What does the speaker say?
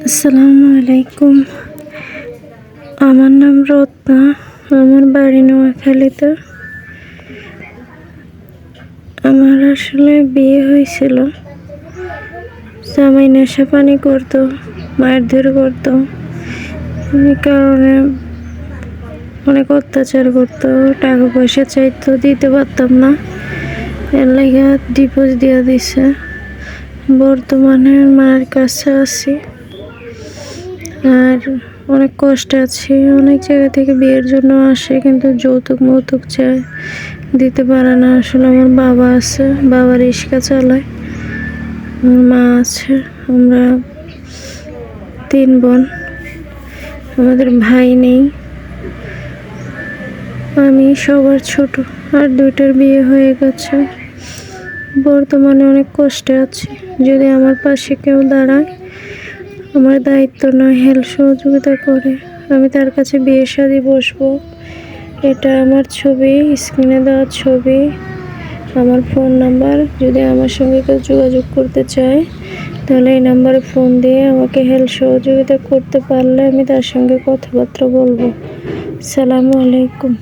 আসসালামু আলাইকুম। আমার নাম রত্না, আমার বাড়ি নোয়াখালীতে। আমার আসলে বিয়ে হয়েছিল, জামাই নেশা পানি করতো, মারধর করতো, এই কারণে অনেক অত্যাচার করতো, টাকা পয়সা চাইতো, দিতে পারতাম না, এর লাগে ডিভোর্স দিয়ে দিছে। বর্তমানে মার কাছে আছি আর অনেক কষ্টে আছি। অনেক জায়গা থেকে বিয়ের জন্য আসে, কিন্তু যৌতুক চায়, দিতে পারে না। আসলে আমার বাবা আছে, বাবা রিক্সা চালায়, আমার মা আছে, আমরা 3 বোন, আমাদের ভাই নেই, আমি সবার ছোট, আর 2টার বিয়ে হয়ে গেছে। বর্তমানে অনেক কষ্টে আছি। যদি আমার পাশে কেউ দাঁড়ায়, আমার দায়িত্ব নয়, হেল্প সহযোগিতা করে, আমি তার কাছে বিয়ে শাদী বসবো। এটা আমার ছবি, স্ক্রিনে দেওয়া ছবি, আমার ফোন নাম্বার। যদি আমার সঙ্গে কেউ যোগাযোগ করতে চায়, তাহলে এই নাম্বারে ফোন দিয়ে আমাকে হেল্প সহযোগিতা করতে পারলে আমি তার সঙ্গে কথাবার্তা বলবো। আসসালামু আলাইকুম।